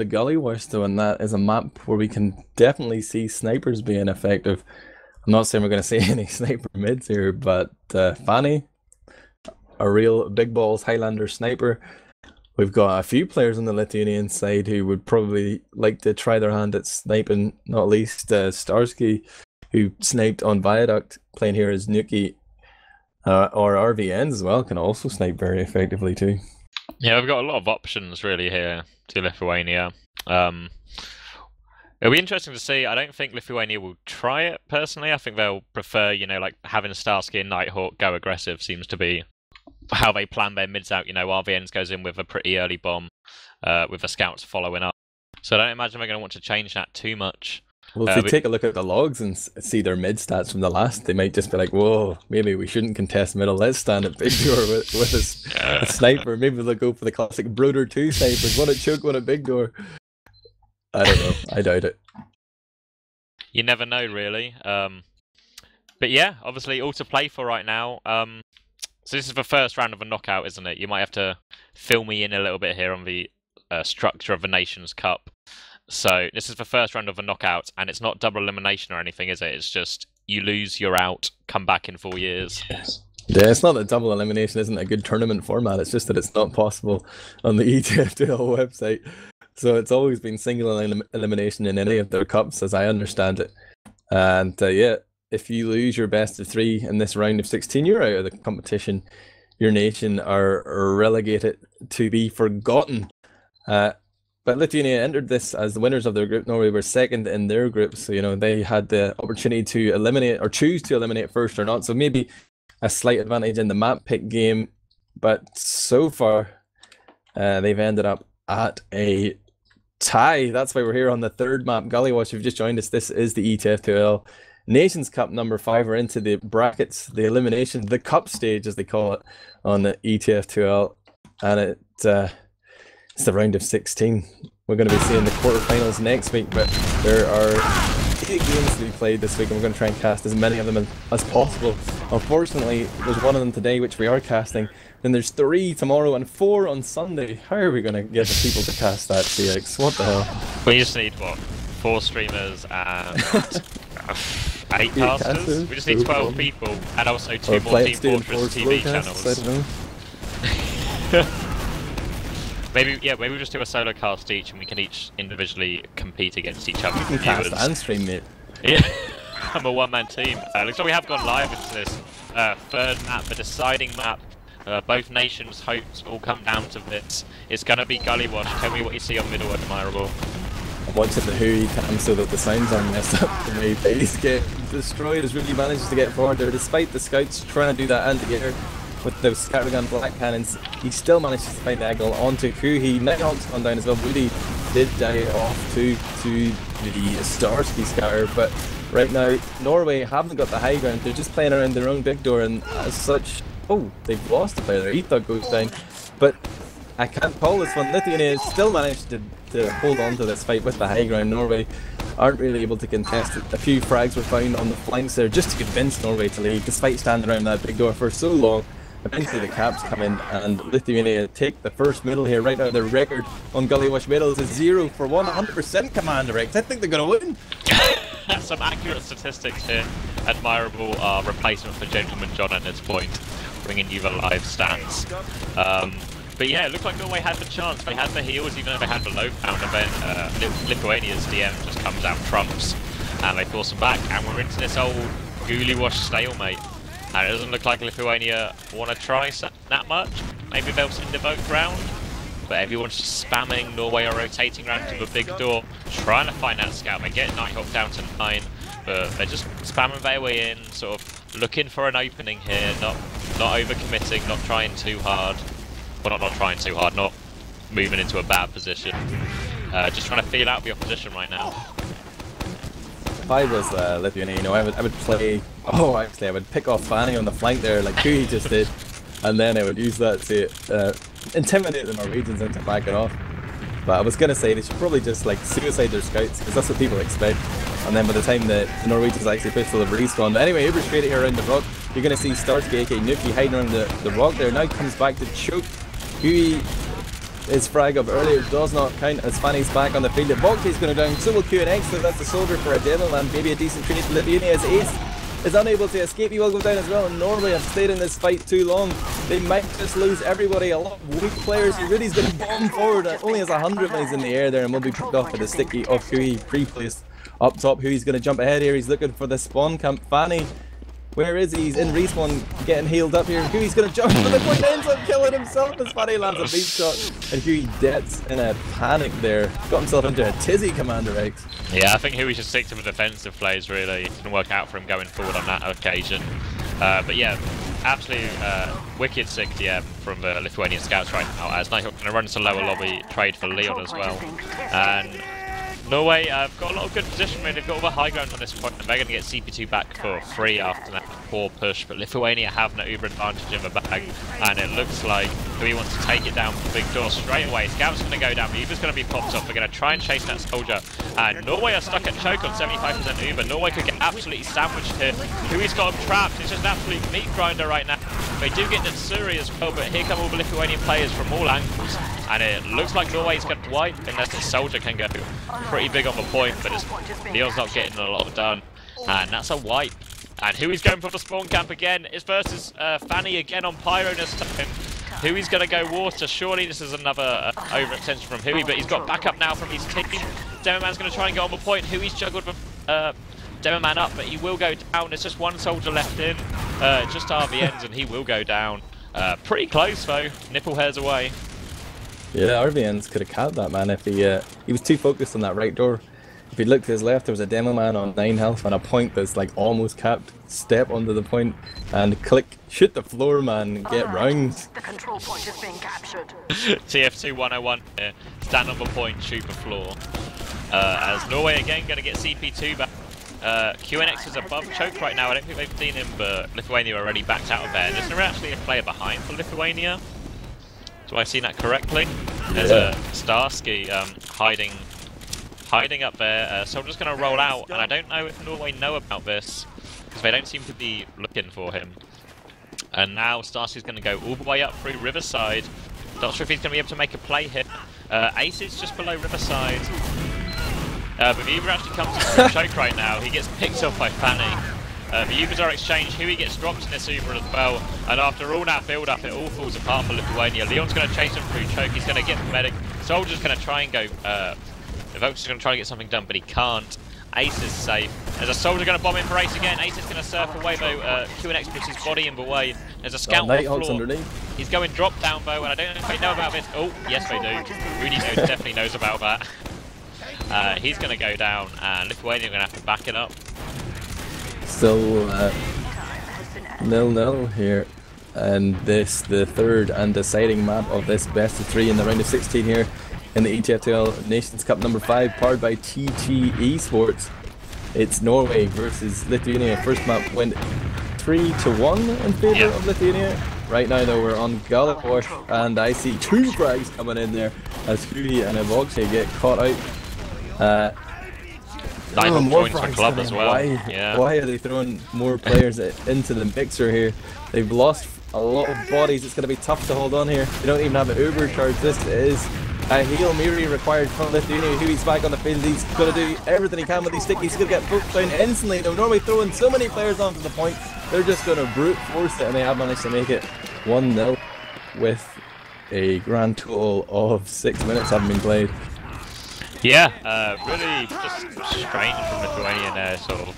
the gully wash though, and that is a map where we can definitely see snipers being effective. I'm not saying we're going to see any sniper mids here, but Fanny, a real big balls Highlander sniper. We've got a few players on the Lithuanian side who would probably like to try their hand at sniping, not least Starsky, who sniped on Viaduct, playing here as Nuki, or RVNs as well, can also snipe very effectively too. Yeah, we've got a lot of options really here to Lithuania. It'll be interesting to see. I don't think Lithuania will try it personally. I think they'll prefer, you know, like having Starsky and Nighthawk go aggressive seems to be how they plan their mids out. You know, RVNs goes in with a pretty early bomb, with the scouts following up. So I don't imagine they're going to want to change that too much. Well, if they take a look at the logs and see their mid stats from the last, they might just be like, whoa, maybe we shouldn't contest middle. Let's stand at big door with a sniper. Maybe they'll go for the classic Broder 2 snipers. One at choke, one at big door. I don't know. I doubt it. You never know, really. But yeah, obviously all to play for right now. So this is the first round of a knockout, isn't it? You might have to fill me in a little bit here on the structure of the Nations Cup. So this is the first round of a knockout, and it's not double elimination or anything, is it? It's just you lose, you're out, come back in 4 years. Yes. Yeah, it's not that double elimination isn't a good tournament format. It's just that it's not possible on the ETF2L website. So it's always been single elimination in any of their cups, as I understand it. And yeah, if you lose your best of 3 in this round of 16, you're out of the competition. Your nation are relegated to be forgotten. But Lithuania entered this as the winners of their group. Norway were second in their group, so you know they had the opportunity to eliminate or choose to eliminate first or not. So maybe a slight advantage in the map pick game, but so far they've ended up at a tie. That's why we're here on the third map. Gullywash, if you've just joined us, this is the ETF2L Nations Cup number 5. We're into the brackets, the elimination, the cup stage as they call it on the ETF2L, and it's the round of 16. We're going to be seeing the quarterfinals next week, but there are 8 games to be played this week, and we're going to try and cast as many of them as possible. Unfortunately, there's one of them today which we are casting, then there's 3 tomorrow and 4 on Sunday. How are we going to get the people to cast that, CX? What the hell? We just need, what, 4 streamers and 8 casters? We just need 12 people, and also 2 more Team Fortress TV channels. I don't know. Maybe we'll just do a solo cast each, and we can each individually compete against each other. You can cast and stream, mate. Yeah, I'm a one-man team. Looks like we have gone live into this third map, the deciding map. Both nations' hopes all come down to this. It's gonna be Gullywash. Tell me what you see on middle, Admirable. I'm watching the huhy cam so that the sounds aren't messed up for me. Base get destroyed, has really managed to get forward there, despite the scouts trying to do that anti-air. With those scattergun black cannons, he still managed to find the angle onto huhy. Nighthawk's gone down as well. Woody did die off to the Starsky scatter, but right now Norway haven't got the high ground. They're just playing around their own big door, and as such, oh, they've lost the player there. Ethog goes down, but I can't call this one. Lithuania still managed to hold on to this fight with the high ground. Norway aren't really able to contest it. A few frags were found on the flanks there just to convince Norway to leave, despite standing around that big door for so long. Eventually the caps come in, and Lithuania take the first middle here. Right now their record on Gullywash middles is 0 for 100% CommanderX. I think they're going to win. Some accurate statistics here. Admirable replacement for Gentleman John at this point, bringing you the live stats. But yeah, it looked like Norway had the chance. They had the heals, even though they had the low pound, and then Lithuania's DM just comes out trumps, and they force them back, and we're into this old Gullywash stalemate. And it doesn't look like Lithuania want to try that much. Maybe they'll send a vote round, but everyone's just spamming. Norway are rotating around to the big door, trying to find that scout. They get Nighthawk down to 9, but they're just spamming their way in, sort of looking for an opening here, not overcommitting, not trying too hard. Well, not trying too hard, not moving into a bad position. Just trying to feel out the opposition right now. If I was Lithuania, you know, I would play. Oh, actually, I would pick off Fanny on the flank there, like huhy just did, and then I would use that to intimidate the Norwegians into backing off. But I was gonna say they should probably just like suicide their scouts, because that's what people expect. And then by the time the Norwegians actually push for the respawn. But anyway, Uber straight here around the rock. You're gonna see Starsky aka Nuki hiding around the rock there. Now comes back to choke. huhy His frag up earlier does not count as Fanny's back on the field. Voxy's going to down, so will QNX, so that's the soldier for a demoman. Maybe a decent trade for Lithuania as Ace is unable to escape. He will go down as well, and Norway have stayed in this fight too long. They might just lose everybody. A lot of weak players. Rudy's going to bomb forward. Only has 100 miles in the air there, and will be picked off with a sticky off huhy pre-placed up top. Huhy's going to jump ahead here. He's looking for the spawn camp. Fanny, where is he? He's in respawn, getting healed up here. Huhy's going to jump for the point, ends up killing himself as Fanny lands a beat shot, and huhy deaths in a panic there. Got himself into a tizzy, CommanderX. Yeah, I think Huhy should stick to the defensive plays, really. It didn't work out for him going forward on that occasion. But yeah, absolutely wicked 6DM from the Lithuanian scouts right now, as Nighthawk going to run to lower lobby, trade for Leon as well. And Norway have got a lot of good position, really. They've got all the high ground on this point, and they're going to get CP2 back for free after that poor push. But Lithuania have no uber advantage in the bag, and it looks like Huhy wants to take it down for big door straight away. Scout's going to go down, the Uber's going to be popped off. They're going to try and chase that soldier, and Norway are stuck at choke on 75% Uber. Norway could get absolutely sandwiched here. Huhy's got him trapped. It's just an absolute meat grinder right now. They do get Natsuri as well, but here come all the Lithuanian players from all angles, and it looks like Norway's going to wipe unless the soldier can go pretty big on the point, but Leon's not getting a lot done, and that's a wipe. And Huhy's going for the spawn camp again. It's versus Fanny again on Pyro this time. Huhy's going to go water. Surely this is another overextension from Huhy, but he's got backup now from his team. Demoman's going to try and go on the point. Huhy's juggled with Demoman up, but he will go down. There's just one soldier left in, just RVNs, and he will go down. Pretty close though, nipple hairs away. Yeah, RVNs could have capped that, man, if he was too focused on that right door. If he looked to his left, there was a demoman on 9 health on a point that's like almost capped. Step onto the point and click, shoot the floor, man, get round. The control point is being captured. TF2 here, stand on the point, shoot the floor. As Norway again going to get CP2 back. QNX is above choke right now. I don't think they've seen him, but Lithuania already backed out of there. There's actually a player behind for Lithuania. Do I see that correctly? There's a Starsky hiding up there. So I'm just going to roll out, and I don't know if Norway know about this, because they don't seem to be looking for him. And now Starsky's going to go all the way up through Riverside. Not sure if he's going to be able to make a play here. Ace is just below Riverside. But the Uber actually comes to choke right now. He gets picked up by Fanny. The Ubers are exchanged. Huhy gets dropped in this Uber as well. And after all that build-up, it all falls apart for Lithuania. Leon's going to chase him through choke. He's going to get the medic. Soldier's going to try and go. The Vox is going to try and get something done, but he can't. Ace is safe. There's a soldier going to bomb in for Ace again. Ace is going to surf away though. QNX puts his body in the way. There's a scout on the floor. Underneath. He's going drop down though, and I don't know if they know about this. Oh, yes they do. Rudy definitely knows about that. He's going to go down, and Lithuania are going to have to back it up. Still 0-0 here, and this the third and deciding map of this best of 3 in the round of 16 here in the ETF2L Nations Cup number 5, powered by TG Esports. It's Norway versus Lithuania. First map went 3-1 in favour of Lithuania. Right now though we're on Gallagher, and I see 2 frags coming in there as huhy and Voxy get caught out. More frags club as well. Why are they throwing more players into the mixer here? They've lost a lot of bodies. It's going to be tough to hold on here. They don't even have an Uber charge. This is a Hail Mary required from Lithuania. Huhy's back on the field. He's going to do everything he can with these stickies. He's going to get poked down instantly. Though Norway throwing so many players onto the point, they're just going to brute force it, and they have managed to make it 1-0 with a grand total of 6 minutes having been played. Yeah, really just strange from Lithuania there, sort of.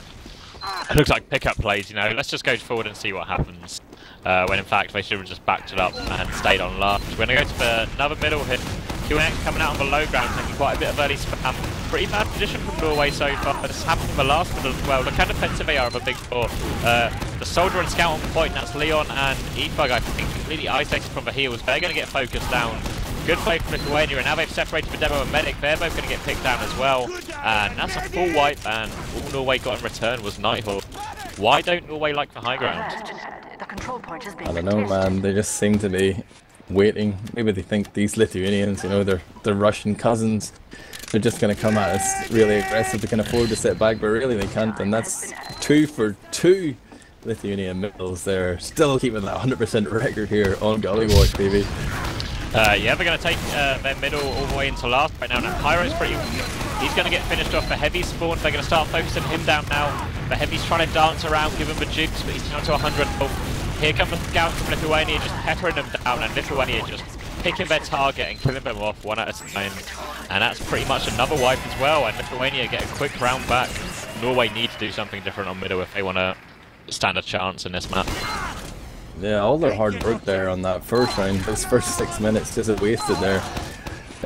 It looks like pickup plays, you know. Let's just go forward and see what happens. When in fact they should have just backed it up and stayed on large. We're going to go to another middle hit. QNX coming out on the low ground, taking quite a bit of early spam. Pretty bad position from Norway so far, but it's happened in the last middle as well. Look how defensive they are of a big four. The soldier and scout on the point, that's Leon and Efug, I think, completely isolated from the heels. They're going to get focused down. Good play from Lithuania, and now they've separated the demo and medic. They're both going to get picked down as well. And that's a full wipe, and all Norway got in return was Nighthawk. Why don't Norway like the high ground? I don't know, man. They just seem to be waiting. Maybe they think these Lithuanians, you know, they're Russian cousins. They're just going to come at us really aggressive. They can afford to sit back, but really they can't. And that's 2 for 2 Lithuanian middles there. Still keeping that 100% record here on Gollywatch, baby. Yeah, they're going to take their middle all the way into last right now. Now Pyro's pretty... He's going to get finished off. The Heavy's spawned. They're going to start focusing him down now. The Heavy's trying to dance around, give him the jigs, but he's down to 100 health. Here come the scouts from Lithuania, just peppering them down, and Lithuania just picking their target and killing them off one at a time. And that's pretty much another wipe as well, and Lithuania get a quick round back. Norway need to do something different on middle if they want to stand a chance in this map. Yeah, all their hard work there on that first round, those first 6 minutes just wasted there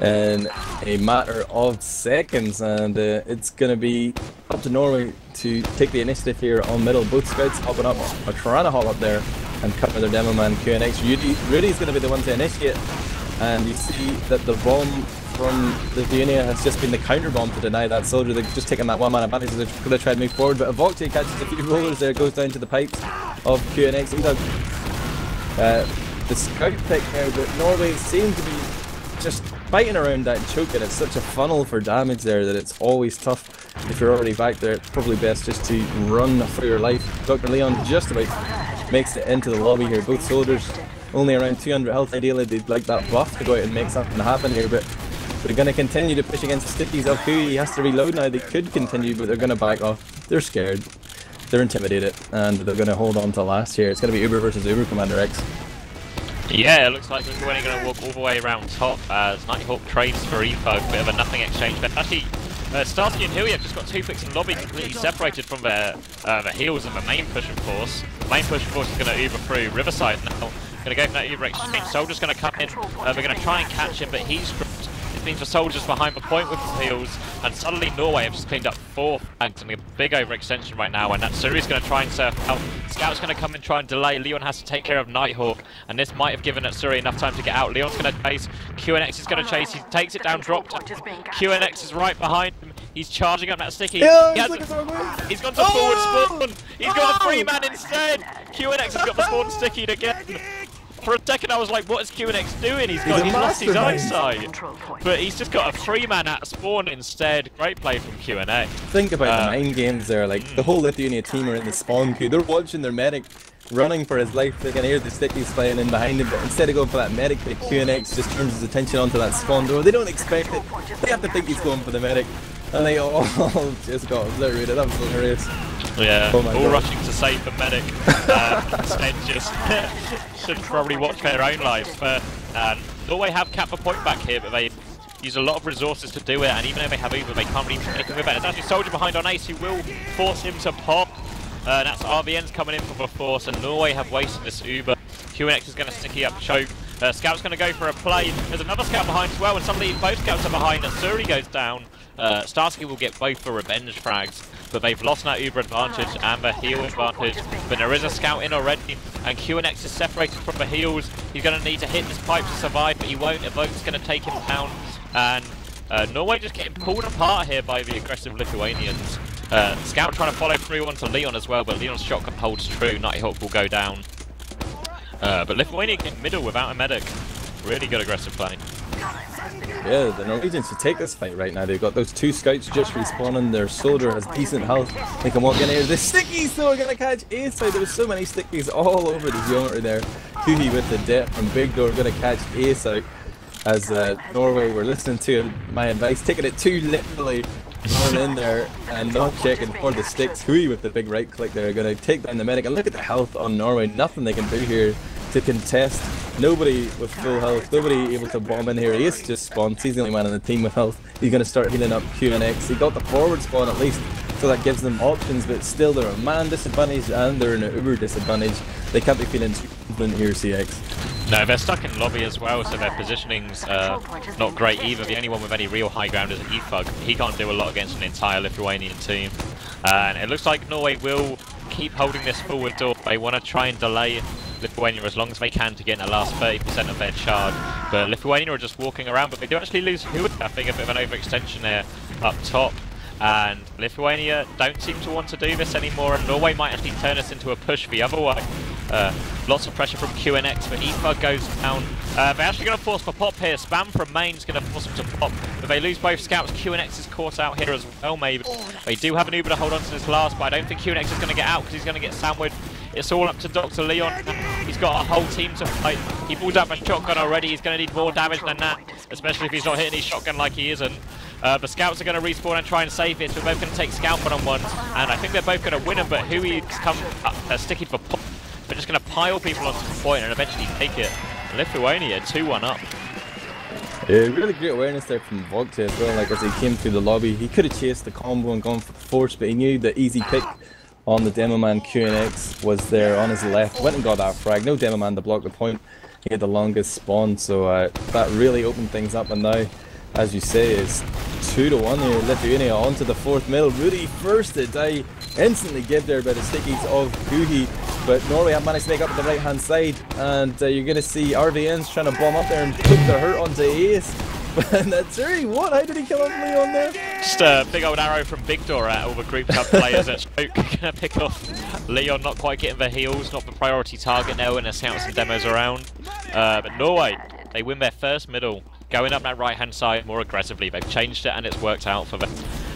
in a matter of seconds, and it's going to be up to Norway to take the initiative here on middle. Both scouts hopping up, are trying to hop up there and cover their demoman QNX. Rudy's going to be the one to initiate, and you see that the bomb from Lithuania has just been the counter bomb to deny that soldier. They've just taken that one-man advantage, so they're going to try and move forward, but Avokti catches a few rollers there, goes down to the pipes of QNX. The scout pick there, but Norway seem to be just fighting around that and choking. It's such a funnel for damage there that it's always tough. If you're already back there, it's probably best just to run for your life. Dr. Leon just about makes it into the lobby here. Both soldiers only around 200 health. Ideally they'd like that buff to go out and make something happen here, but they're going to continue to push against the stickies. He has to reload now. They could continue, but they're going to back off. They're scared, they're intimidated, and they're going to hold on to last here. It's going to be Uber versus Uber, CommanderX. Yeah, it looks like we're only going to walk all the way around top as Nighthawk trades for Evo, bit of a nothing exchange. But actually, Starsky and huhy have just got 2 picks in lobby, completely separated from their heels and the main pushing force. The main pushing force is going to Uber through Riverside now. Going to go for that Uber exchange. Soldier's going to come in. They're going to try and catch him, but he's stripped. It means the soldiers behind the point with his heels, and suddenly Norway have just cleaned up 4 flags and a big overextension right now, and that Suri's going to try and surf out. Scout's going to come and try and delay. Leon has to take care of Nighthawk, and this might have given Suri enough time to get out. Leon's going to chase. QNX is going to chase. He takes it down, dropped. QNX is right behind him. He's charging up that sticky. Yeah, he's gone to forward spawn. He's got a 3-man instead. QNX has got the spawn sticky again. For a second I was like, what is QNX doing? He's lost his eyesight. But he's just got a 3-man at spawn instead. Great play from QNX. Think about the mind games there, like the whole Lithuania team are in the spawn queue. They're watching their medic running for his life. They can hear the stickies flying in behind him, but instead of going for that medic pick, QNX just turns his attention onto that spawn door. They don't expect it. They have to think he's going for the medic. And they all just got obliterated. That was hilarious. Yeah, all God. Rushing to save the medic. Instead just should probably watch their own lives. But Norway have capped the point back here, but they use a lot of resources to do it, and even though they have Uber, they can't really do anything with it. There's actually a soldier behind on Ace who will force him to pop. That's RVN's coming in for the force, and Norway have wasted this Uber. QNX is going to sticky up choke. Scout's going to go for a play. There's another scout behind as well, and suddenly both scouts are behind, and Suri goes down. Starsky will get both the revenge frags, but they've lost that Uber advantage and the heal advantage. But there is a scout in already, and QNX is separated from the heals. He's going to need to hit this pipe to survive, but he won't. Evoke's going to take him down, and Norway just getting pulled apart here by the aggressive Lithuanians. Scout trying to follow through onto Leon as well, but Leon's shotgun holds true. Nighthawk will go down. But Lithuania get middle without a medic. Really good aggressive play. Yeah, the Norwegians should take this fight right now. They've got those 2 scouts just respawning. Their soldier has decent health. They can walk in here. The stickies though are going to catch Ace. There was so many stickies all over the geometry there. huhy with the depth from Big Door going to catch Ace out. As Norway were listening to my advice, taking it too literally, going in there and not checking for the sticks. huhy with the big right click there, going to take down the medic. And look at the health on Norway. Nothing they can do here to contest. Nobody with full health, nobody able to bomb in here. Ace just spawned. He's the only man on the team with health. He's going to start healing up QNX. He got the forward spawn at least, so that gives them options, but still they're a man disadvantage and they're in an Uber disadvantage. They can't be feeling too confident here, CX. No, they're stuck in lobby as well, so their positioning's not great either. The only one with any real high ground is Efug. He can't do a lot against an entire Lithuanian team. And it looks like Norway will keep holding this forward door. They want to try and delay Lithuania as long as they can to get in the last 30% of their charge. But Lithuania are just walking around, but they do actually lose huhy. I think a bit of an overextension there up top. And Lithuania don't seem to want to do this anymore, and Norway might actually turn this into a push the other way. Lots of pressure from QNX, but Efug goes down. They're actually going to force for pop here. Spam from main is going to force them to pop, but they lose both scouts. QNX is caught out here as well, maybe. They do have an Uber to hold on to this last, but I don't think QNX is going to get out because he's going to get sandwiched It's all up to Dr. Leon. He's got a whole team to fight. He pulled up a shotgun already. He's going to need more damage than that, especially if he's not hitting his shotgun like he isn't. The scouts are going to respawn and try and save this. We're both going to take scout one-on-ones, and I think they're both going to win them, but huhy's come sticky for pop. They're just going to pile people onto the point and eventually take it. Lithuania 2-1 up. Yeah, really great awareness there from Voxy as well. Like as he came through the lobby, he could have chased the combo and gone for the force, but he knew the easy pick on the demoman QNX was there on his left. Went and got that frag. No demoman to block the point. He had the longest spawn, so that really opened things up. And now, as you say, it's 2-1 here. Lithuania onto the fourth middle. Rudy first to die. Instantly give there by the stickies of huhy, but Norway have managed to make up the right hand side, and you're going to see RVNs trying to bomb up there and put their hurt onto Ace. And that's really what? How did he kill off Leon there? Just a big old arrow from Big Door at all the group cup players at Stoke. Gonna pick off Leon, not quite getting the heals, not the priority target now, and there's some demos around. But Norway, they win their first middle, going up that right hand side more aggressively. They've changed it and it's worked out for them.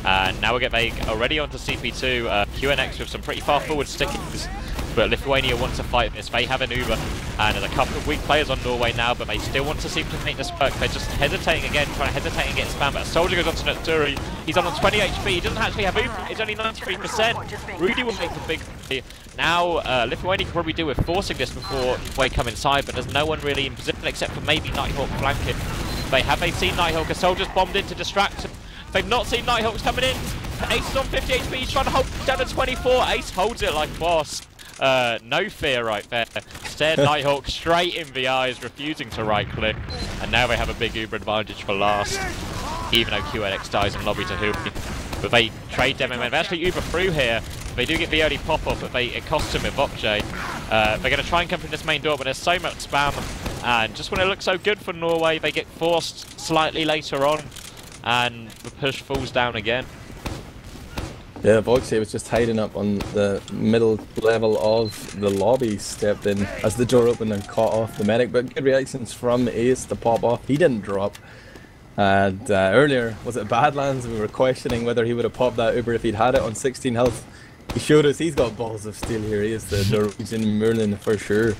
And now we get Vague already onto CP2, QNX with some pretty far forward stickings. But Lithuania wants to fight this. They have an Uber, and there's a couple of weak players on Norway now, but they still want to seem to make this work. They're just hesitating again, trying to hesitate and get spam. But a soldier goes onto Natsuri. He's on 20 HP. He doesn't actually have Uber. It's only 93%. Rudy will make the big play. Now, Lithuania can probably do with forcing this before they come inside, but there's no one really in position except for maybe Nighthawk flanking. They seen Nighthawk. A soldier's bombed in to distract him. They've not seen Nighthawks coming in. Ace is on 50 HP. He's trying to hold down to 24. Ace holds it like a boss. No fear right there. Stared Nighthawk straight in the eyes, refusing to right click. And now they have a big Uber advantage for last. Even though QNX dies in lobby to huhy. But they trade demoman. They actually Uber through here. They do get the early pop-off, but it costs them with Voxy. They're going to try and come from this main door, but there's so much spam. And just when it looks so good for Norway, they get forced slightly later on. And the push falls down again. Yeah, Voxy was just hiding up on the middle level of the lobby, stepped in as the door opened and caught off the medic, but good reactions from Ace to pop off. He didn't drop. And earlier, was it Badlands? We were questioning whether he would have popped that Uber if he'd had it on 16 health. He showed us he's got balls of steel here. He is the Norwegian Merlin for sure.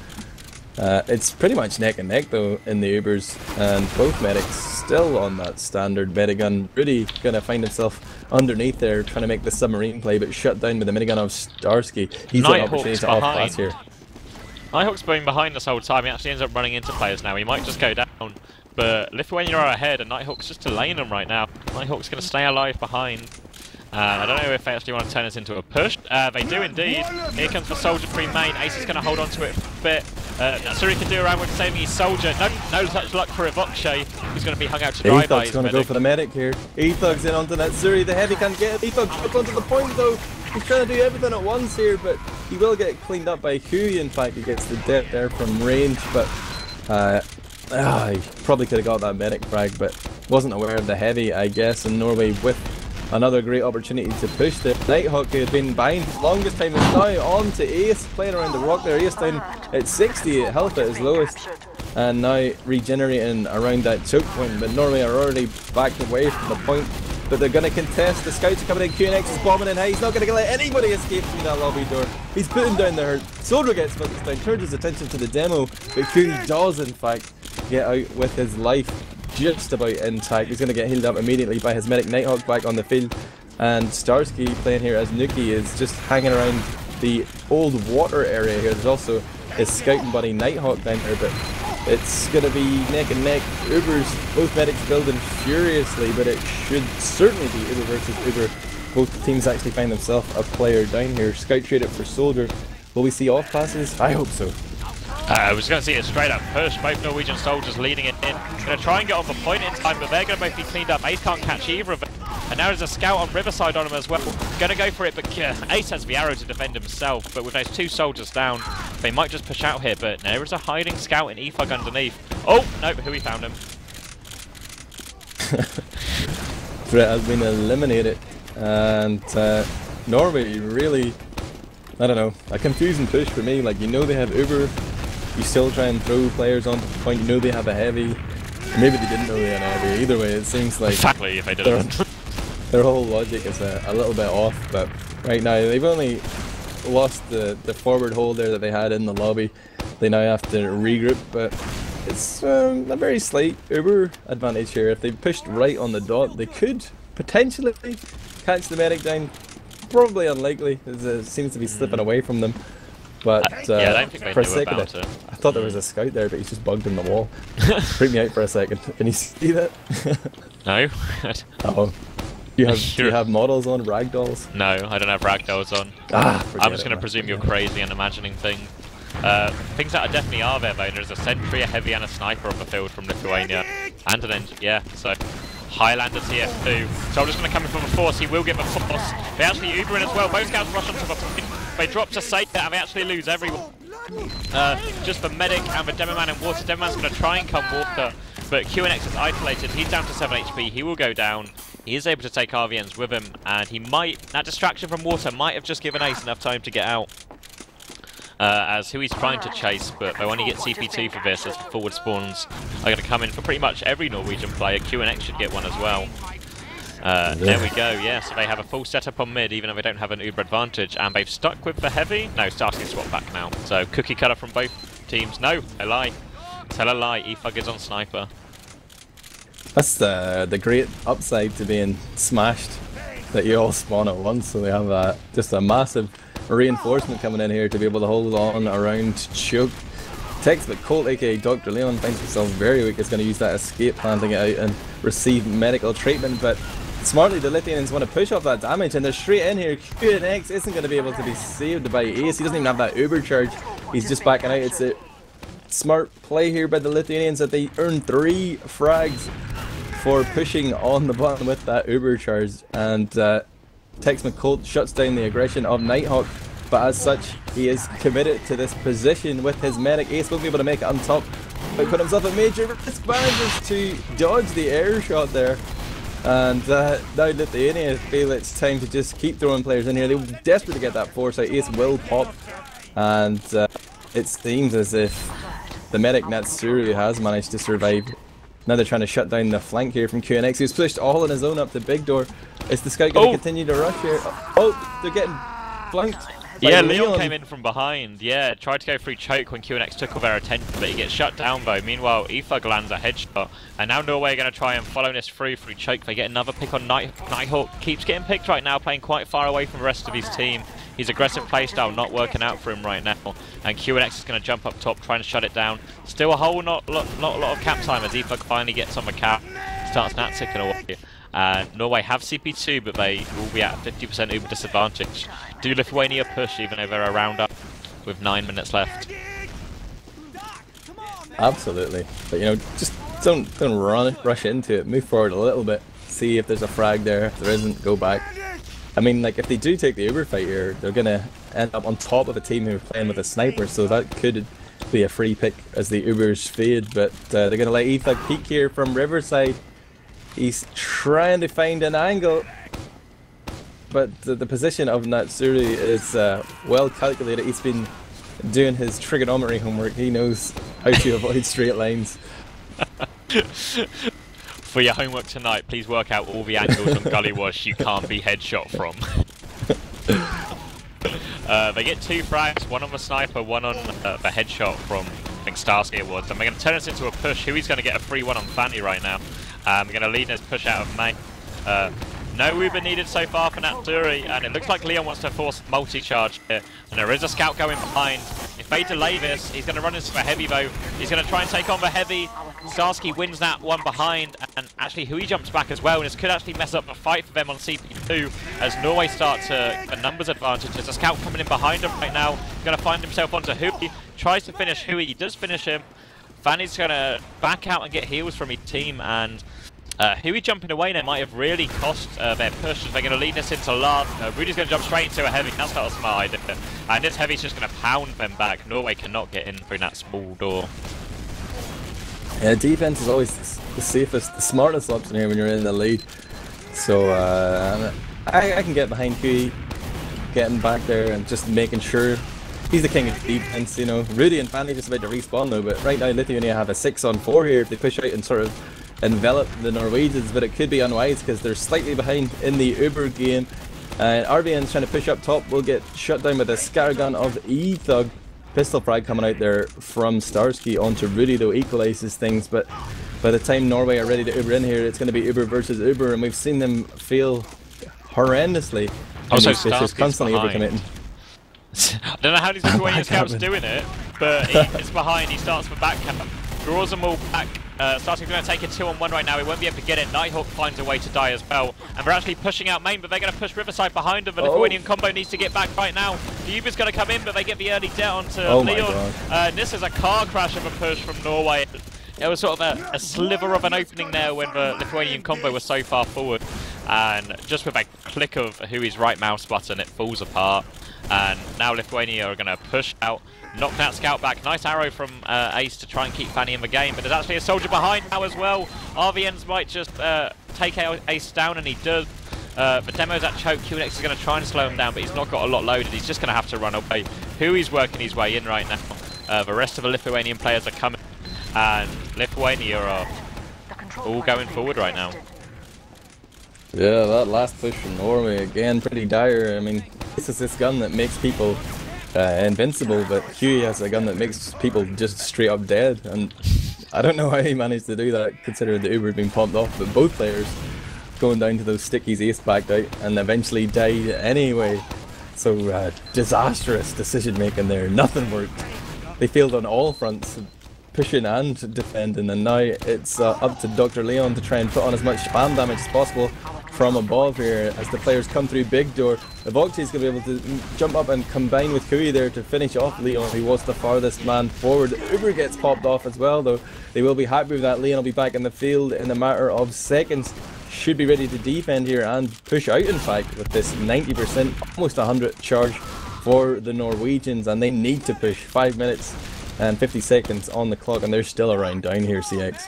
It's pretty much neck and neck though in the Ubers, and both medics still on that standard minigun. Rudy gonna find himself underneath there trying to make the submarine play, but shut down with the minigun of Starsky. He's got an opportunity to off-class here. Nighthawk's been behind this whole time. He actually ends up running into players now. He might just go down, but Lithuania are ahead and Nighthawk's just delaying them right now. Nighthawk's gonna stay alive behind. I don't know if they actually want to turn this into a push. They do indeed. Here comes the soldier pre-main. Ace is going to hold on to it a bit. Natsuri can do around with saving his soldier. No such luck for Voxy. He's going to be hung out to dry by his going to go for the medic here. Ethug's in onto Natsuri. The heavy can't get it. Ethug up onto the point though. He's trying to do everything at once here, but he will get cleaned up by huhy. In fact, he gets the death there from range, but he probably could have got that medic frag, but wasn't aware of the heavy, I guess, and Norway with another great opportunity to push there. Nighthawk, who had been behind for the longest time, is now on to Ace, playing around the rock there. Ace down at 60 health at his lowest, and now regenerating around that choke point. But Norway are already backed away from the point, but they're going to contest. The scouts are coming in, QNX is bombing in high. He's not going to let anybody escape through that lobby door. He's putting down the hurt. Soldier gets focused down, turns his attention to the demo, but huhy does in fact get out with his life just about intact. He's going to get healed up immediately by his medic. Nighthawk back on the field, and Starsky playing here as Nuki is just hanging around the old water area here. There's also his scouting buddy Nighthawk down there, but it's going to be neck and neck. Ubers, both medics building furiously, but it should certainly be Uber versus Uber. Both teams actually find themselves a player down here. Scout traded for soldier. Will we see off passes? I hope so. We're just going to see a straight up push. Both Norwegian soldiers leading it in. Going to try and get on the point in time, but they're going to both be cleaned up. Ace can't catch either of them. And now there's a scout on Riverside on him as well. Going to go for it, but Ace has the arrow to defend himself. But with those two soldiers down, they might just push out here. But there is a hiding scout in Ethug underneath. Oh, no, huhy found him. Threat has been eliminated. And Norway really, I don't know, a confusing push for me. Like, you know they have Uber. You still try and throw players onto the point. You know they have a heavy. Maybe they didn't know they had a heavy. Either way, it seems like exactly if they didn't. Their whole logic is a little bit off. But right now, they've only lost the forward hold there that they had in the lobby. They now have to regroup, but it's a very slight Uber advantage here. If they pushed right on the dot, they could potentially catch the medic down. Probably unlikely, as it seems to be slipping away from them. But yeah, I don't think they for a knew second, about it. I thought there was a scout there, but he's just bugged in the wall. Freaked me out for a second. Can you see that? No. Oh. Do you have models on, ragdolls? No, I don't have ragdolls on. I'm just going to presume you're crazy and imagining things. Things that definitely are there though. There's a sentry, a heavy and a sniper on the field from Lithuania. And an engine, yeah, so Highlander TF2. So I'm just going to come in from a force, he will give a force. They actually Uber in as well, both scouts rush onto the point. They drop to save it and they actually lose everyone. Just the medic and the demoman in water. Demoman's going to try and come water, but QNX is isolated, he's down to 7 HP, he will go down. He is able to take RVNs with him, and he might, that distraction from water might have just given Ace enough time to get out. As huhy's trying to chase, but they only get CP2 for this, as the forward spawns are going to come in for pretty much every Norwegian player. QNX should get one as well. There we go, yeah, so they have a full setup on mid, even though they don't have an Uber advantage, and they've stuck with the heavy. No, Starsky swap back now. So cookie cutter from both teams. No, a lie. Tell a lie, eFug is on sniper. That's the great upside to being smashed, that you all spawn at once, so they have just a massive reinforcement coming in here to be able to hold on around Choke. Textbook Colt, aka Dr. Leon, finds himself very weak. Is going to use that escape, planting it out and receive medical treatment, but smartly the Lithuanians want to push off that damage and they're straight in here. QNX isn't going to be able to be saved by Ace. He doesn't even have that Uber charge. He's just backing out. It's a smart play here by the Lithuanians that they earn 3 frags for pushing on the button with that Uber charge, and Tex McColt shuts down the aggression of Nighthawk, but as such he is committed to this position with his medic. Ace won't be able to make it on top, but put himself at major risk, manages to dodge the air shot there, and now Lithuania feel it's time to just keep throwing players in here. They were desperate to get that force out. Ace will pop, and it seems as if the medic Natsuru has managed to survive. Now they're trying to shut down the flank here from QNX, who's pushed all on his own up the big door. Is the scout going to continue to rush here? Oh, they're getting flanked. Yeah, Leon came in from behind. Yeah, tried to go through Choke when QNX took all their attention, but he gets shut down though. Meanwhile, eFug lands a headshot, and now Norway are going to try and follow this through Choke. They get another pick on Nighthawk. Keeps getting picked right now, playing quite far away from the rest of his team. His aggressive playstyle not working out for him right now, and QNX is going to jump up top, trying to shut it down. Still a whole lot of cap time as eFug finally gets on the cap, starts Nat ticking away. Norway have CP2, but they will be at 50% Uber disadvantage. Do Lithuania push even though they're a round up with 9 minutes left? Absolutely, but you know, just don't rush into it. Move forward a little bit, see if there's a frag there. If there isn't, go back. I mean, like, if they do take the Uber fight here, they're gonna end up on top of a team who are playing with a sniper, so that could be a free pick as the Ubers fade. But they're gonna let eFug peek here from Riverside. He's trying to find an angle, but the position of Natsuru is well calculated. He's been doing his trigonometry homework. He knows how to avoid straight lines. For your homework tonight, please work out all the angles on Gully Wash you can't be headshot from. They get 2 frags, one on the sniper, one on the headshot from, I think, Starsky it was. And they're going to turn this into a push. Huhy's going to get a free one on Fanny right now. We're going to lead this push out of May. No Uber needed so far for Natsuri, and it looks like Leon wants to force multi-charge here. And there is a scout going behind. If they delay this, he's going to run into a heavy though. He's going to try and take on the heavy. Starsky wins that one behind, and actually huhy jumps back as well, and this could actually mess up the fight for them on CP2 as Norway start to a numbers advantage. There's a scout coming in behind him right now. He's going to find himself onto huhy. Tries to finish huhy. He does finish him. Fanny's going to back out and get heals from his team, and huhy jumping away now might have really cost their push as they're going to lead this into last. Rudy's going to jump straight into a heavy. That's not a smart idea. And this heavy's just going to pound them back. Norway cannot get in through that small door. Yeah, defense is always the safest, the smartest option here when you're in the lead. So I can get behind huhy, getting back there and just making sure he's the king of defense. You know, Rudy and Fanny just about to respawn now, but right now Lithuania have a 6-on-4 here if they push out and sort of envelop the Norwegians, but it could be unwise because they're slightly behind in the Uber game. And RBN's trying to push up top, will get shut down with a scattergun of E-Thug. Pistol frag coming out there from Starsky onto Rudy, though, equalizes things, but by the time Norway are ready to Uber in here, it's going to be Uber versus Uber, and we've seen them fail horrendously. Also, Starsky's constantly overcommitting. I don't know how these Lithuanian scouts doing it, but it's behind, he starts for back cap, draws them all back. Starsky's going to take a 2-on-1 right now, he won't be able to get it. Nighthawk finds a way to die as well, and they're actually pushing out main, but they're going to push Riverside behind them. The Lithuanian combo needs to get back right now. The Uber's going to come in, but they get the early debt onto Leon. This is a car crash of a push from Norway. It was sort of a sliver of an opening there when the Lithuanian combo was so far forward, and just with a click of huhy's right mouse button, it falls apart. And now Lithuania are going to push out, knock that scout back. Nice arrow from Ace to try and keep Fanny in the game, but there's actually a soldier behind now as well. RVNs might just take Ace down, and he does. The demo's at choke. QNX is going to try and slow him down, but he's not got a lot loaded. He's just going to have to run away. huhy's working his way in right now. The rest of the Lithuanian players are coming, and Lithuania are all going forward right now. Yeah, that last push from Norway, again, pretty dire. I mean, this is this gun that makes people invincible, but huhy has a gun that makes people just straight up dead, and I don't know how he managed to do that, considering the Uber had been pumped off, but both players going down to those stickies, Ace backed out, and eventually died anyway. So, disastrous decision making there, nothing worked. They failed on all fronts, pushing and defending, and now it's up to Dr. Leon to try and put on as much spam damage as possible from above here as the players come through big door. Evokche is going to be able to jump up and combine with huhy there to finish off Leon, who was the farthest man forward. Uber gets popped off as well, though. They will be happy with that. Leon will be back in the field in a matter of seconds. Should be ready to defend here and push out, in fact, with this 90%, almost 100 charge for the Norwegians, and they need to push. 5 minutes and 50 seconds on the clock, and they're still around down here, CX.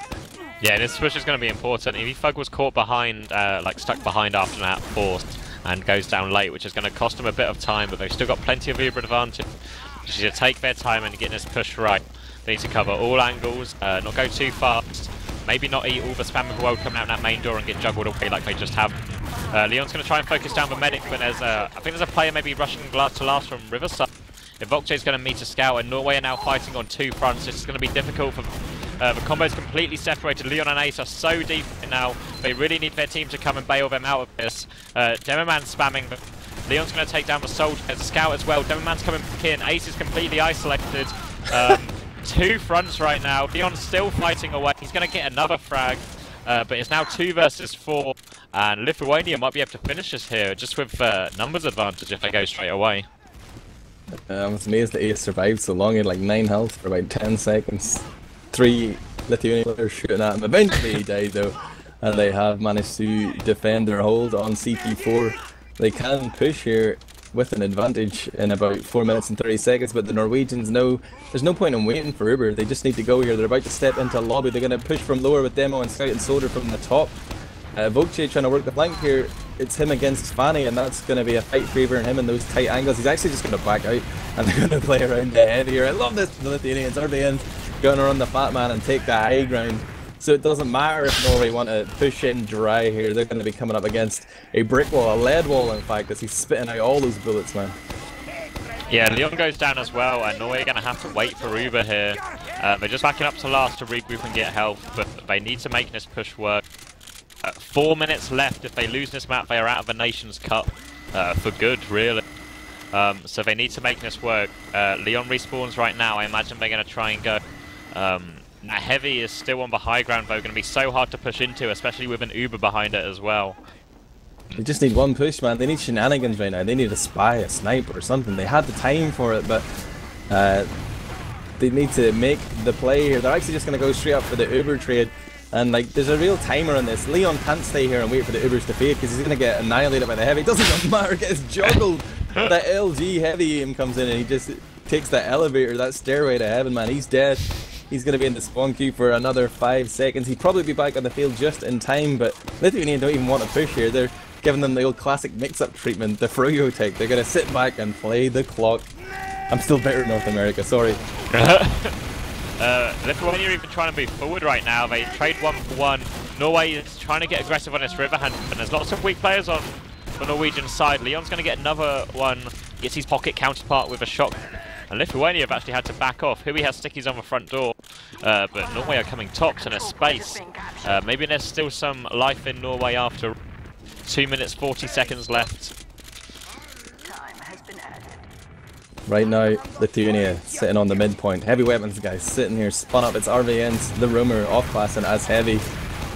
Yeah, this push is going to be important. If Thug was caught behind, like stuck behind after that forced, and goes down late, which is going to cost them a bit of time, but they've still got plenty of Uber advantage. Just need to take their time and get this push right. They need to cover all angles, not go too fast, maybe not eat all the spam of the world coming out that main door and get juggled away like they just have. Leon's going to try and focus down the medic, but there's I think there's a player maybe rushing last to last from Riverside. Evokche is going to meet a scout, and Norway are now fighting on two fronts. This is going to be difficult for the combo is completely separated. Leon and Ace are so deep now. They really need their team to come and bail them out of this. Demoman spamming, but Leon's going to take down the soldier. There's a scout as well. Demoman's coming back in. Ace is completely isolated. Two fronts right now. Leon's still fighting away. He's going to get another frag, but it's now 2 versus 4, and Lithuania might be able to finish this here just with numbers advantage if they go straight away. I was amazed that Ace survived so long. He had like 9 health for about 10 seconds. 3 Lithuanian players shooting at him. Eventually he died though, and they have managed to defend their hold on CP4. They can push here with an advantage in about 4 minutes and 30 seconds, but the Norwegians know there's no point in waiting for Uber. They just need to go here. They're about to step into a lobby. They're going to push from lower with Demo and Scout and Soldier from the top. Evokche trying to work the flank here. It's him against Fanny, and that's going to be a fight favouring him in those tight angles. He's actually just going to back out, and they're going to play around the head here. I love this. The Lithuanians are the end, going to run the fat man and take the high ground. So it doesn't matter if Norway want to push in dry here. They're going to be coming up against a brick wall, a lead wall in fact, as he's spitting out all those bullets, man. Yeah, Leon goes down as well, and Norway are going to have to wait for Uber here. They're just backing up to last to regroup and get health, but they need to make this push work. 4 minutes left. If they lose this map, they are out of the Nations Cup for good, really. So they need to make this work. Leon respawns right now. I imagine they're going to try and go. Heavy is still on the high ground, though. Going to be so hard to push into, especially with an Uber behind it as well. They just need one push, man. They need shenanigans right now. They need a spy, a sniper, or something. They had the time for it, but they need to make the play here. They're actually just going to go straight up for the Uber trade. And like, there's a real timer on this. Leon can't stay here and wait for the Ubers to fade because he's going to get annihilated by the heavy. It doesn't matter, gets juggled. That LG heavy aim comes in and he just takes that elevator, that stairway to heaven, man. He's dead. He's going to be in the spawn queue for another 5 seconds. He'd probably be back on the field just in time, but Lithuania don't even want to push here. They're giving them the old classic mix-up treatment, the Froyo tech. They're going to sit back and play the clock. I'm still better at North America, sorry. Lithuania are even trying to move forward right now. They trade 1 for 1. Norway is trying to get aggressive on this river hand, and there's lots of weak players on for Norwegian side. Leon's going to get another one. Gets his pocket counterpart with a shot. And Lithuania have actually had to back off. Huhy has stickies on the front door. But Norway are coming tops in a space. Maybe there's still some life in Norway after 2 minutes 40 seconds left. Right now, Lithuania sitting on the midpoint. Heavy weapons guys sitting here, spun up its RVNs. The Rumor off-classing as heavy.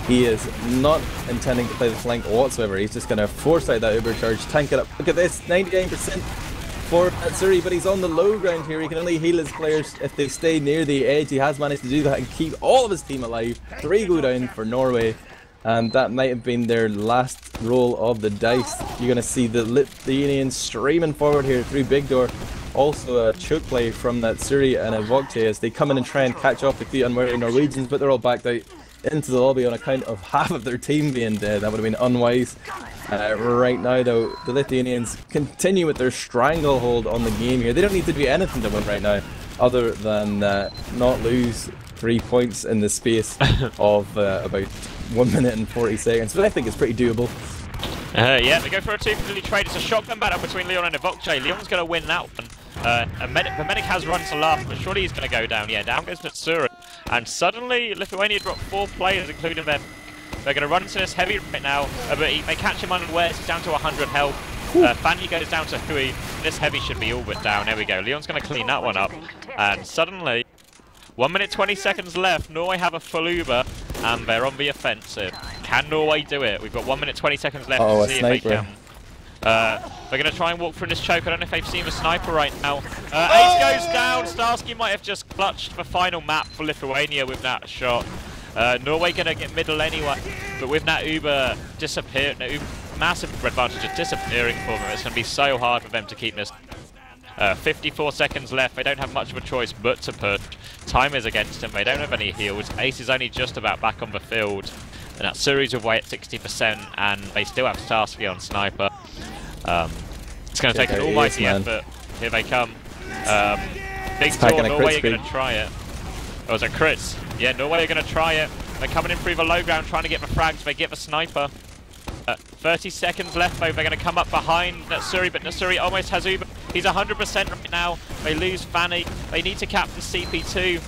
He is not intending to play the flank whatsoever. He's just going to force out that Uber charge, tank it up. Look at this, 99% for Matsuri, but he's on the low ground here. He can only heal his players if they stay near the edge. He has managed to do that and keep all of his team alive. 3 go down for Norway, and that might have been their last roll of the dice. You're going to see the Lithuanians streaming forward here through Big Door. Also a choke play from Natsuri and Evokte as they come in and try and catch off the few unwary Norwegians, but they're all backed out into the lobby on account of half of their team being dead. That would have been unwise. Right now though, the Lithuanians continue with their stranglehold on the game here. They don't need to do anything to win right now other than not lose 3 points in the space of about 1 minute and 40 seconds, but I think it's pretty doable. Yeah, they go for a two-completely trade. It's a shotgun battle between Leon and Evokte. Leon's going to win that one. The medic has run to last, but surely he's going to go down. Yeah, down goes Natsuri. And suddenly, Lithuania dropped 4 players, including them. They're going to run into this heavy right now, but they catch him unawares. He's down to 100 health. Fanny goes down to huhy. This heavy should be all but down. There we go. Leon's going to clean that one up. And suddenly, 1 minute 20 seconds left. Norway have a full Uber, and they're on the offensive. Can Norway do it? We've got 1 minute 20 seconds left to see if they can. They're going to try and walk through this choke. I don't know if they've seen the sniper right now. Ace goes down. Starsky might have just clutched the final map for Lithuania with that shot. Norway going to get middle anyway, but with that Uber massive advantage of disappearing for them, it's going to be so hard for them to keep this. 54 seconds left. They don't have much of a choice but to push. Time is against them. They don't have any heals. Ace is only just about back on the field. And that series of away at 60%, and they still have Starsky on sniper. It's going to take an almighty effort. Here they come. Big Tour, Norway are going to try it. Oh, was it crits? Yeah, Norway are going to try it. They're coming in through the low ground, trying to get the frags. They get the sniper. 30 seconds left though. They're going to come up behind Natsuri, but Natsuri almost has Uber. He's 100% right now. They lose Fanny. They need to cap the CP2.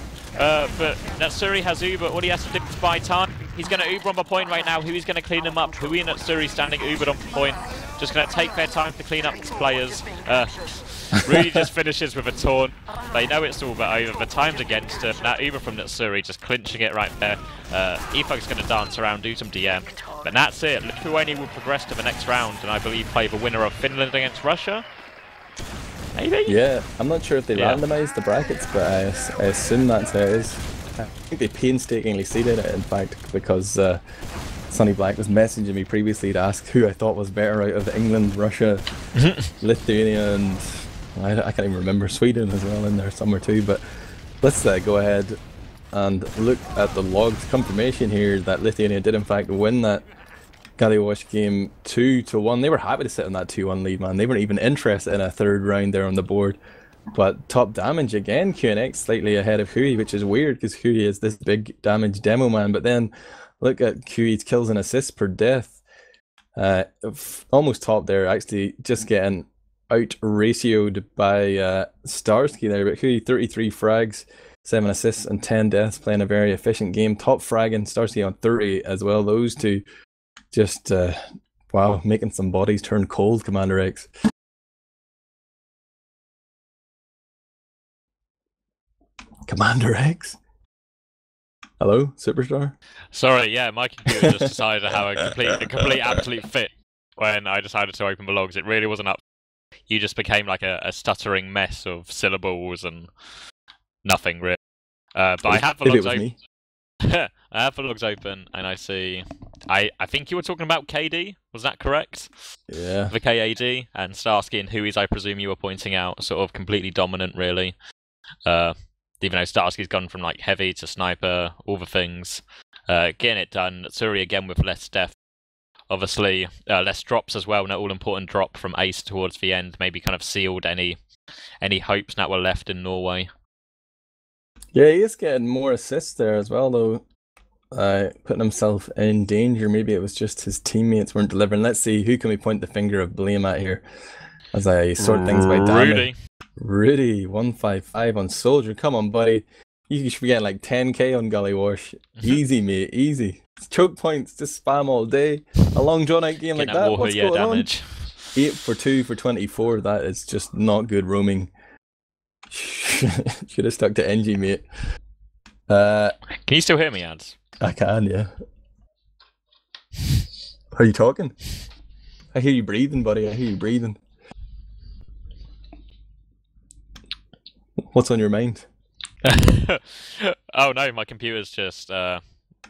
But Natsuri has Uber. All he has to do is buy time. He's going to Uber on the point right now. Huhy's going to clean him up. Huhy and Natsuri standing Ubered on the point. Just going to take their time to clean up his players. Really just finishes with a taunt. They know it's all but over. The time's against him. That Uber from Natsuri just clinching it right there. Efog's going to dance around, do some DM. But that's it. Lithuania will progress to the next round and I believe play the winner of Finland against Russia. Maybe? Yeah, I'm not sure if they randomised the brackets, but I assume that's how it is. I think they painstakingly seeded it, in fact, because Sonny Black was messaging me previously to ask who I thought was better out of England, Russia, Lithuania, and I can't even remember, Sweden as well in there somewhere too. But let's go ahead and look at the logged confirmation here that Lithuania did in fact win that Galliwash game 2-1. They were happy to sit on that 2-1 lead, man. They weren't even interested in a third round there on the board. But top damage again, QNX slightly ahead of huhy, which is weird because huhy is this big damage demo man. But then look at huhy's kills and assists per death. Almost top there, actually just getting out ratioed by Starsky there. But huhy 33 frags, 7 assists and 10 deaths, playing a very efficient game. Top fragging Starsky on 30 as well. Those two just wow, making some bodies turn cold, CommanderX. CommanderX? Hello, Superstar? Sorry, yeah, my computer just decided to have a complete absolute fit when I decided to open the logs. It really wasn't up. You just became like a stuttering mess of syllables and nothing really. But I have the logs open. I have the logs open and I see. I think you were talking about KD, was that correct? Yeah. The KAD and Starsky and huhy's, I presume you were pointing out, sort of completely dominant, really. Even though Starsky's gone from like heavy to sniper, all the things. Getting it done. Natsuri again with less death. Obviously, less drops as well. An all-important drop from Ace towards the end. Maybe kind of sealed any hopes that were left in Norway. Yeah, he is getting more assists there as well, though. putting himself in danger. Maybe it was just his teammates weren't delivering. Let's see, who can we point the finger of blame at here as I sort things by damage. Rudy, 155 on Soldier. Come on, buddy. You should be getting like 10k on Gully Wash. Easy, mate, easy. Choke points, just spam all day. A long drawn out game like that. What's going damage. On? 8 for 2 for 24. That is just not good roaming. Should have stuck to NG, mate. Can you still hear me, Ads? I can, yeah. Are you talking? I hear you breathing, buddy. I hear you breathing. What's on your mind? Oh no, my computer's just trying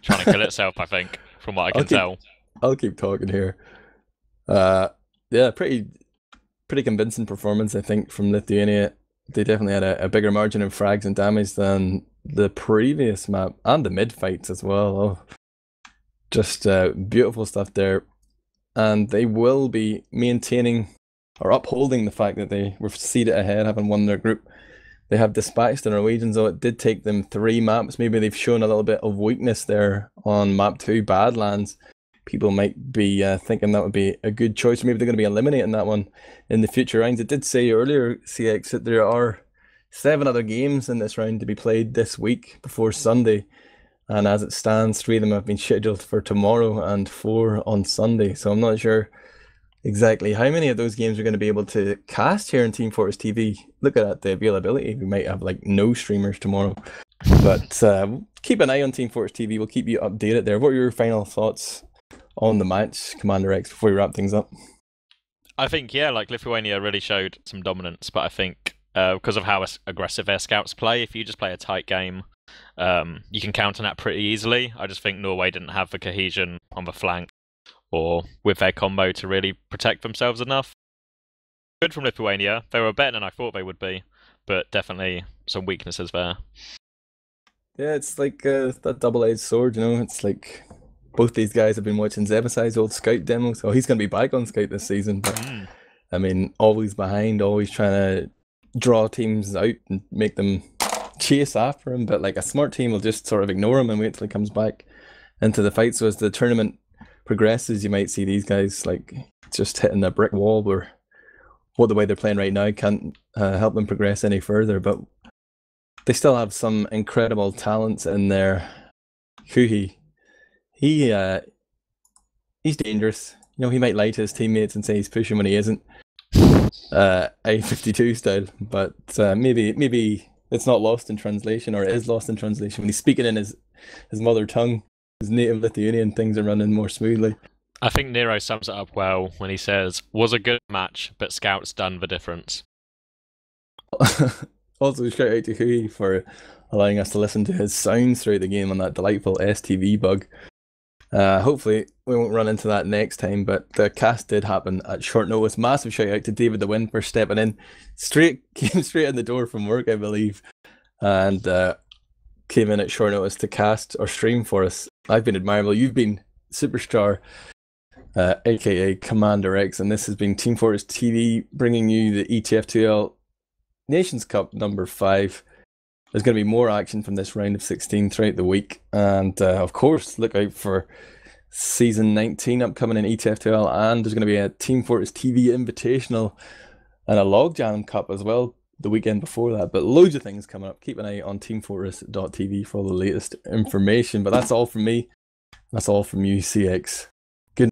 to kill itself, I think, from what I can tell. I'll keep talking here. Yeah, pretty convincing performance, I think, from Lithuania. They definitely had a bigger margin of frags and damage than the previous map, and the mid fights as well. Oh, just beautiful stuff there. And they will be maintaining or upholding the fact that they were seeded ahead, having won their group. They have dispatched the Norwegians, though it did take them 3 maps. Maybe they've shown a little bit of weakness there on map 2, Badlands. People might be thinking that would be a good choice. Maybe they're going to be eliminating that one in the future rounds. It did say earlier, CX, that there are 7 other games in this round to be played this week before Sunday. And as it stands, 3 of them have been scheduled for tomorrow and 4 on Sunday. So I'm not sure exactly how many of those games are going to be able to cast here on Team Fortress TV. Look at the availability. We might have like no streamers tomorrow. But keep an eye on Team Fortress TV. We'll keep you updated there. What are your final thoughts on the match, CommanderX, before we wrap things up? I think, yeah, like Lithuania really showed some dominance, but I think because of how aggressive their scouts play, if you just play a tight game, you can counter that pretty easily. I just think Norway didn't have the cohesion on the flank or with their combo to really protect themselves enough. Good from Lithuania. They were better than I thought they would be, but definitely some weaknesses there. Yeah, it's like that double-edged sword, you know. It's like both these guys have been watching Zebasai's old Scout demo, so he's going to be back on Scout this season. But I mean, always behind, always trying to draw teams out and make them chase after him. But like a smart team will just sort of ignore him and wait till he comes back into the fight. So as the tournament progresses, you might see these guys like just hitting a brick wall where the way they're playing right now can't help them progress any further. But they still have some incredible talents in there. Huhy, he's dangerous. You know, he might lie to his teammates and say he's pushing when he isn't. A52 style, but maybe it's not lost in translation, or it is lost in translation when he's speaking in his mother tongue, his native Lithuanian. Things are running more smoothly. I think Nero sums it up well when he says, "Was a good match, but scouts done the difference." Also, shout out to Huhy for allowing us to listen to his sounds throughout the game on that delightful STV bug. Hopefully we won't run into that next time, but the cast did happen at short notice. Massive shout out to DavidTheWin for stepping in. Came straight in the door from work, I believe, and came in at short notice to cast or stream for us. I've been Admirable, you've been Superstar, aka CommanderX, and this has been Team Fortress TV bringing you the ETF2L Nations Cup number 5. There's going to be more action from this round of 16 throughout the week. And of course, look out for Season 19 upcoming in ETF2L. And there's going to be a Team Fortress TV Invitational and a Logjam Cup as well the weekend before that. But loads of things coming up. Keep an eye on teamfortress.tv for all the latest information. But that's all from me. That's all from you, CX.